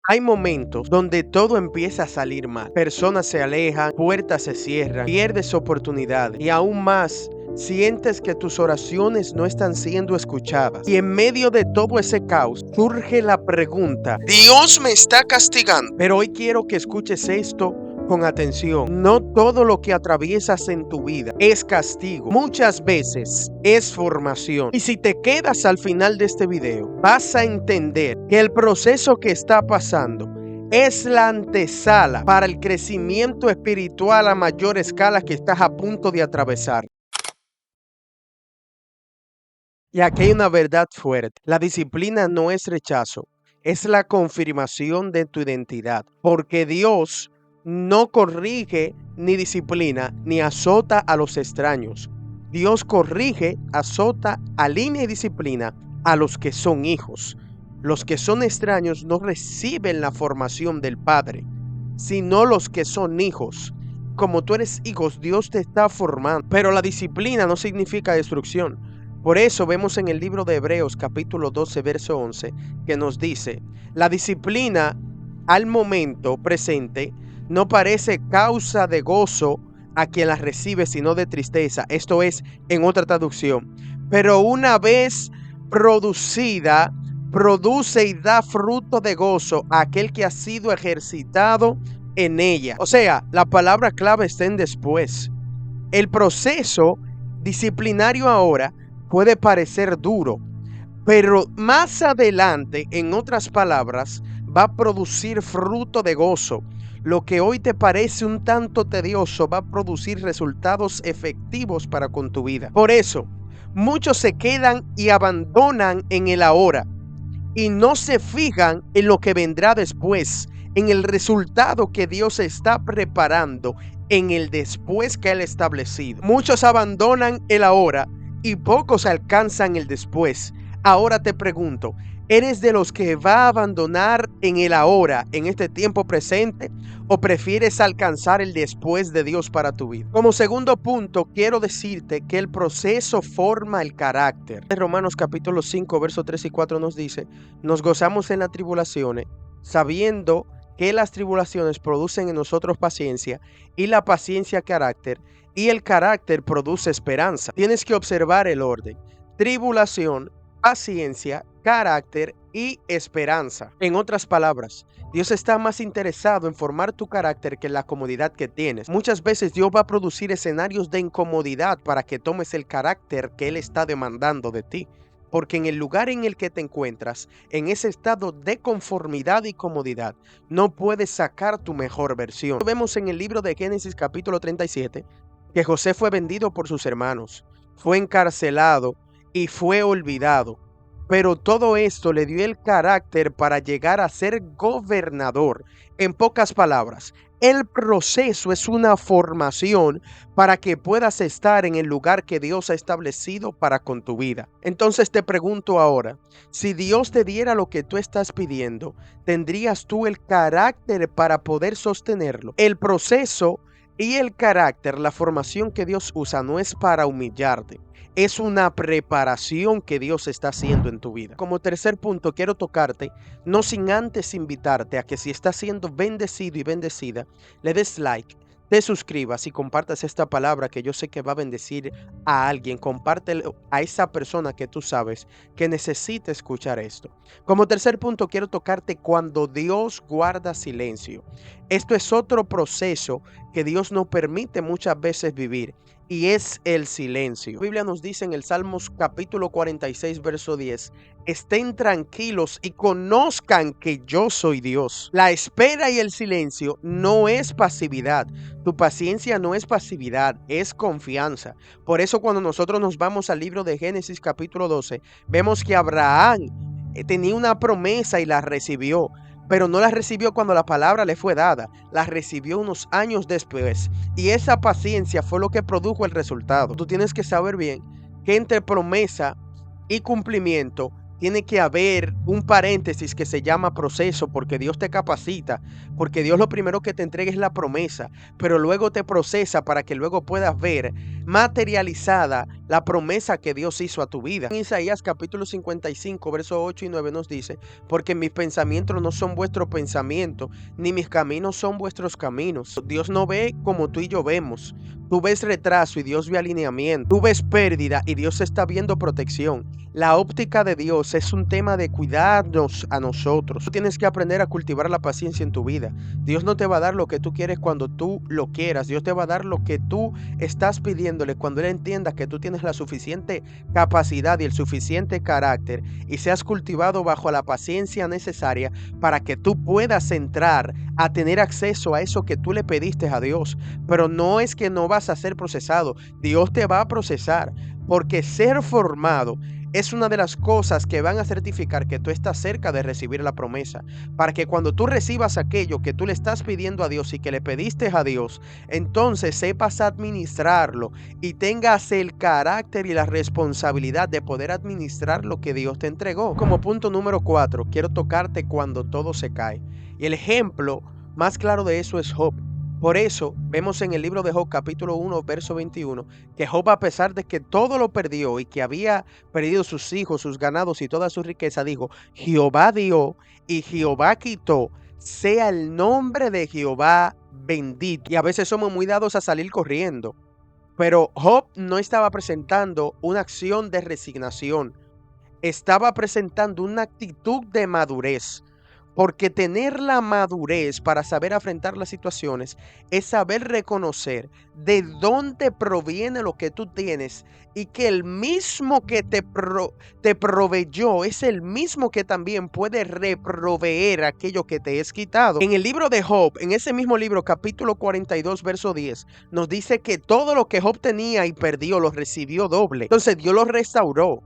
Hay momentos donde todo empieza a salir mal. Personas se alejan, puertas se cierran, pierdes oportunidades y aún más, sientes que tus oraciones no están siendo escuchadas. Y en medio de todo ese caos surge la pregunta: ¿Dios me está castigando? Pero hoy quiero que escuches esto con atención. No todo lo que atraviesas en tu vida es castigo. Muchas veces es formación. Y si te quedas al final de este video, vas a entender que el proceso que está pasando es la antesala para el crecimiento espiritual a mayor escala que estás a punto de atravesar. Y aquí hay una verdad fuerte. La disciplina no es rechazo, es la confirmación de tu identidad. Porque Dios no corrige ni disciplina ni azota a los extraños. Dios corrige, azota, alinea y disciplina a los que son hijos. Los que son extraños no reciben la formación del Padre, sino los que son hijos. Como tú eres hijos, Dios te está formando. Pero la disciplina no significa destrucción. Por eso vemos en el libro de Hebreos capítulo 12 verso 11 que nos dice: la disciplina al momento presente no parece causa de gozo a quien la recibe, sino de tristeza. Esto es en otra traducción. Pero una vez producida, produce y da fruto de gozo a aquel que ha sido ejercitado en ella. O sea, la palabra clave está en después. El proceso disciplinario ahora puede parecer duro, pero más adelante, en otras palabras, va a producir fruto de gozo. Lo que hoy te parece un tanto tedioso va a producir resultados efectivos para con tu vida. Por eso, muchos se quedan y abandonan en el ahora y no se fijan en lo que vendrá después, en el resultado que Dios está preparando en el después que Él ha establecido. Muchos abandonan el ahora y pocos alcanzan el después. Ahora te pregunto, ¿eres de los que va a abandonar en el ahora, en este tiempo presente, o prefieres alcanzar el después de Dios para tu vida? Como segundo punto, quiero decirte que el proceso forma el carácter. En Romanos capítulo 5, versos 3 y 4 nos dice: nos gozamos en las tribulaciones, sabiendo que las tribulaciones producen en nosotros paciencia, y la paciencia carácter, y el carácter produce esperanza. Tienes que observar el orden: tribulación, paciencia, carácter y esperanza. En otras palabras, Dios está más interesado en formar tu carácter que en la comodidad que tienes. Muchas veces Dios va a producir escenarios de incomodidad para que tomes el carácter que Él está demandando de ti. Porque en el lugar en el que te encuentras, en ese estado de conformidad y comodidad, no puedes sacar tu mejor versión. Vemos en el libro de Génesis capítulo 37 que José fue vendido por sus hermanos, fue encarcelado y fue olvidado. Pero todo esto le dio el carácter para llegar a ser gobernador. En pocas palabras, el proceso es una formación para que puedas estar en el lugar que Dios ha establecido para con tu vida. Entonces te pregunto ahora, si Dios te diera lo que tú estás pidiendo, ¿tendrías tú el carácter para poder sostenerlo? El proceso y el carácter, la formación que Dios usa, no es para humillarte. Es una preparación que Dios está haciendo en tu vida. Como tercer punto, quiero tocarte, no sin antes invitarte a que si estás siendo bendecido y bendecida, le des like, te suscribas y compartas esta palabra que yo sé que va a bendecir a alguien. Compártelo a esa persona que tú sabes que necesita escuchar esto. Como tercer punto, quiero tocarte cuando Dios guarda silencio. Esto es otro proceso que Dios nos permite muchas veces vivir, y es el silencio. La Biblia nos dice en el Salmos capítulo 46 verso 10: estén tranquilos y conozcan que yo soy Dios. La espera y el silencio no es pasividad. Tu paciencia no es pasividad, es confianza. Por eso cuando nosotros nos vamos al libro de Génesis capítulo 12, vemos que Abraham tenía una promesa y la recibió. Pero no la recibió cuando la palabra le fue dada, la recibió unos años después. Y esa paciencia fue lo que produjo el resultado. Tú tienes que saber bien que entre promesa y cumplimiento tiene que haber un paréntesis que se llama proceso, porque Dios te capacita, porque Dios lo primero que te entrega es la promesa, pero luego te procesa para que luego puedas ver materializada la promesa que Dios hizo a tu vida. En Isaías capítulo 55, versos 8 y 9 nos dice, porque mis pensamientos no son vuestros pensamientos, ni mis caminos son vuestros caminos. Dios no ve como tú y yo vemos. Tú ves retraso y Dios ve alineamiento. Tú ves pérdida y Dios está viendo protección. La óptica de Dios es un tema de cuidarnos a nosotros. Tú tienes que aprender a cultivar la paciencia en tu vida. Dios no te va a dar lo que tú quieres cuando tú lo quieras. Dios te va a dar lo que tú estás pidiéndole cuando Él entienda que tú tienes la suficiente capacidad y el suficiente carácter y seas cultivado bajo la paciencia necesaria para que tú puedas entrar a tener acceso a eso que tú le pediste a Dios. Pero no es que no vas a ser procesado. Dios te va a procesar porque ser formado es una de las cosas que van a certificar que tú estás cerca de recibir la promesa, para que cuando tú recibas aquello que tú le estás pidiendo a Dios y que le pediste a Dios, entonces sepas administrarlo y tengas el carácter y la responsabilidad de poder administrar lo que Dios te entregó. Como punto número 4, quiero tocarte cuando todo se cae. Y el ejemplo más claro de eso es Job. Por eso vemos en el libro de Job capítulo 1 verso 21 que Job, a pesar de que todo lo perdió y que había perdido sus hijos, sus ganados y toda su riqueza, dijo: Jehová dio y Jehová quitó, sea el nombre de Jehová bendito. Y a veces somos muy dados a salir corriendo, pero Job no estaba presentando una acción de resignación, estaba presentando una actitud de madurez. Porque tener la madurez para saber afrontar las situaciones es saber reconocer de dónde proviene lo que tú tienes y que el mismo que te proveyó es el mismo que también puede reproveer aquello que te es quitado. En el libro de Job, en ese mismo libro, capítulo 42, verso 10, nos dice que todo lo que Job tenía y perdió lo recibió doble. Entonces Dios lo restauró.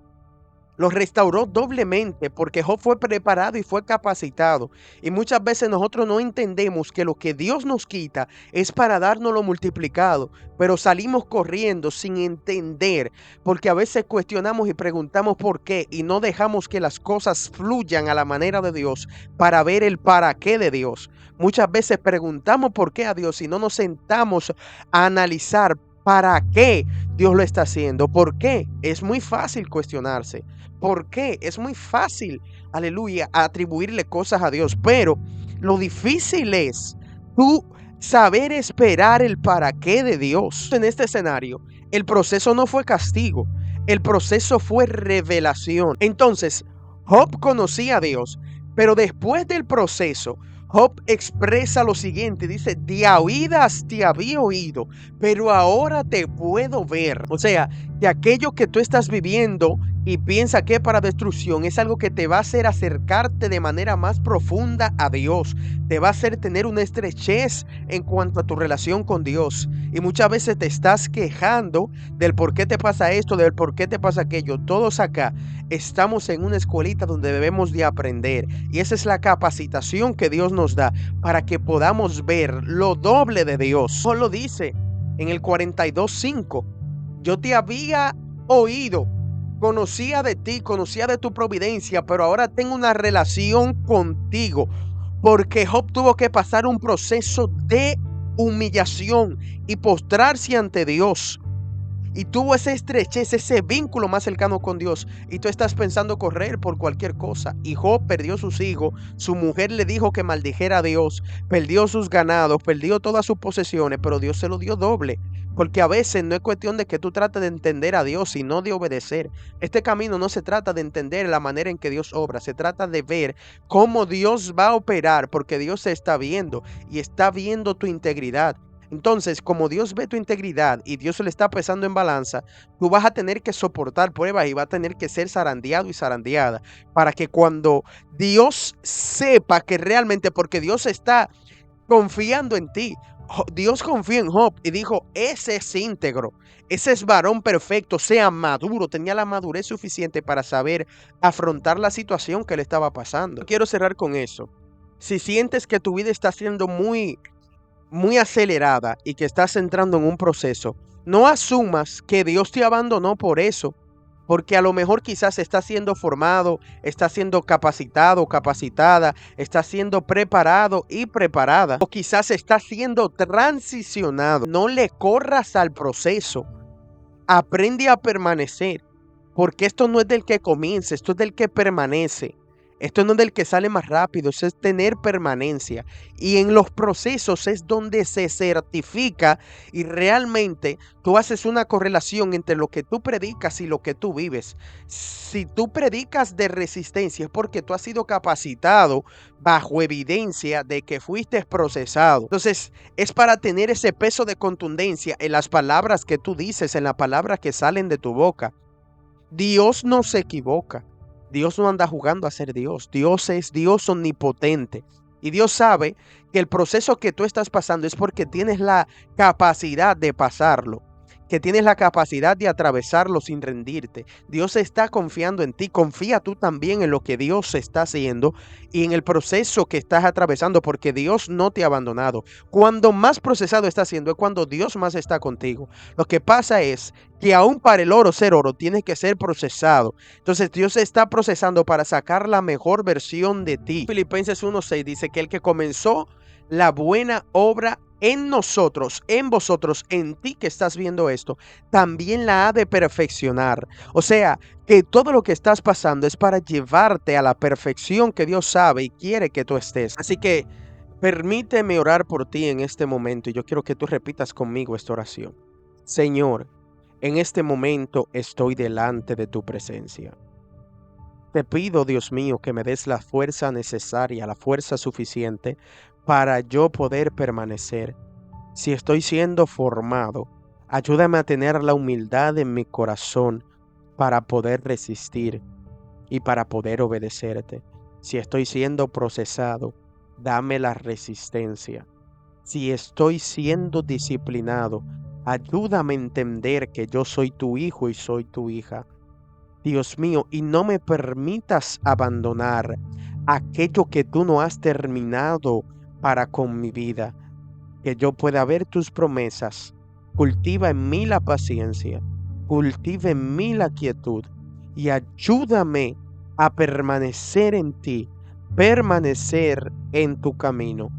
Lo restauró doblemente porque Job fue preparado y fue capacitado. Y muchas veces nosotros no entendemos que lo que Dios nos quita es para darnos lo multiplicado, pero salimos corriendo sin entender, porque a veces cuestionamos y preguntamos por qué y no dejamos que las cosas fluyan a la manera de Dios para ver el para qué de Dios. Muchas veces preguntamos por qué a Dios y no nos sentamos a analizar para qué Dios lo está haciendo. ¿Por qué? Es muy fácil cuestionarse. ¿Por qué? Es muy fácil, aleluya, atribuirle cosas a Dios, pero lo difícil es tú saber esperar el para qué de Dios. En este escenario, el proceso no fue castigo, el proceso fue revelación. Entonces, Job conocía a Dios, pero después del proceso, Job expresa lo siguiente, dice: de a oídas te había oído, pero ahora te puedo ver. O sea, que aquello que tú estás viviendo y piensa que para destrucción es algo que te va a hacer acercarte de manera más profunda a Dios, te va a hacer tener una estrechez en cuanto a tu relación con Dios. Y muchas veces te estás quejando del por qué te pasa esto, del por qué te pasa aquello. Todos acá estamos en una escuelita donde debemos de aprender, y esa es la capacitación que Dios nos da para que podamos ver lo doble de Dios. Solo dice en el 42:5: yo te había oído, conocía de ti, conocía de tu providencia, pero ahora tengo una relación contigo. Porque Job tuvo que pasar un proceso de humillación y postrarse ante Dios. Y tuvo esa estrechez, ese vínculo más cercano con Dios. Y tú estás pensando correr por cualquier cosa. Y Job perdió sus hijos. Su mujer le dijo que maldijera a Dios. Perdió sus ganados, perdió todas sus posesiones. Pero Dios se lo dio doble. Porque a veces no es cuestión de que tú trates de entender a Dios, sino de obedecer. Este camino no se trata de entender la manera en que Dios obra. Se trata de ver cómo Dios va a operar. Porque Dios se está viendo. Y está viendo tu integridad. Entonces, como Dios ve tu integridad y Dios se le está pesando en balanza, tú vas a tener que soportar pruebas y vas a tener que ser zarandeado y zarandeada para que cuando Dios sepa que realmente, porque Dios está confiando en ti. Dios confía en Job y dijo: ese es íntegro, ese es varón perfecto, sea maduro, tenía la madurez suficiente para saber afrontar la situación que le estaba pasando. Quiero cerrar con eso. Si sientes que tu vida está siendo muy acelerada y que estás entrando en un proceso, no asumas que Dios te abandonó por eso, porque a lo mejor quizás está siendo formado, está siendo capacitado, capacitada, está siendo preparado y preparada, o quizás está siendo transicionado. No le corras al proceso, aprende a permanecer, porque esto no es del que comienza, esto es del que permanece. Esto no es del que sale más rápido, eso es tener permanencia. Y en los procesos es donde se certifica y realmente tú haces una correlación entre lo que tú predicas y lo que tú vives. Si tú predicas de resistencia es porque tú has sido capacitado bajo evidencia de que fuiste procesado. Entonces es para tener ese peso de contundencia en las palabras que tú dices, en las palabras que salen de tu boca. Dios no se equivoca. Dios no anda jugando a ser Dios. Dios es Dios omnipotente. Y Dios sabe que el proceso que tú estás pasando es porque tienes la capacidad de pasarlo, que tienes la capacidad de atravesarlo sin rendirte. Dios está confiando en ti. Confía tú también en lo que Dios está haciendo y en el proceso que estás atravesando, porque Dios no te ha abandonado. Cuando más procesado está haciendo es cuando Dios más está contigo. Lo que pasa es que aún para el oro ser oro tiene que ser procesado. Entonces Dios está procesando para sacar la mejor versión de ti. Filipenses 1:6 dice que el que comenzó la buena obra en nosotros, en vosotros, en ti que estás viendo esto, también la ha de perfeccionar. O sea, que todo lo que estás pasando es para llevarte a la perfección que Dios sabe y quiere que tú estés. Así que permíteme orar por ti en este momento y yo quiero que tú repitas conmigo esta oración. Señor, en este momento estoy delante de tu presencia. Te pido, Dios mío, que me des la fuerza necesaria, la fuerza suficiente para yo poder permanecer. Si estoy siendo formado, ayúdame a tener la humildad en mi corazón para poder resistir y para poder obedecerte. Si estoy siendo procesado, dame la resistencia. Si estoy siendo disciplinado, ayúdame a entender que yo soy tu hijo y soy tu hija. Dios mío, y no me permitas abandonar aquello que tú no has terminado para con mi vida. Que yo pueda ver tus promesas. Cultiva en mí la paciencia, cultiva en mí la quietud y ayúdame a permanecer en ti, permanecer en tu camino,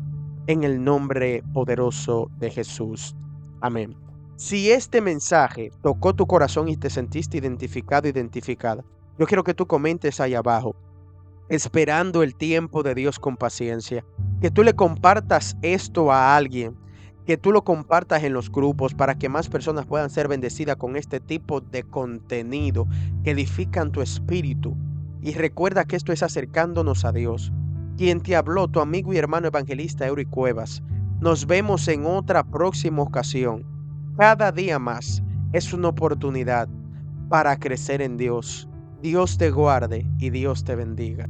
en el nombre poderoso de Jesús. Amén. Si este mensaje tocó tu corazón y te sentiste identificado, identificada, yo quiero que tú comentes ahí abajo, esperando el tiempo de Dios con paciencia, que tú le compartas esto a alguien, que tú lo compartas en los grupos para que más personas puedan ser bendecidas con este tipo de contenido que edifican tu espíritu. Y recuerda que esto es acercándonos a Dios. Quien te habló, tu amigo y hermano evangelista Eury Cuevas. Nos vemos en otra próxima ocasión. Cada día más es una oportunidad para crecer en Dios. Dios te guarde y Dios te bendiga.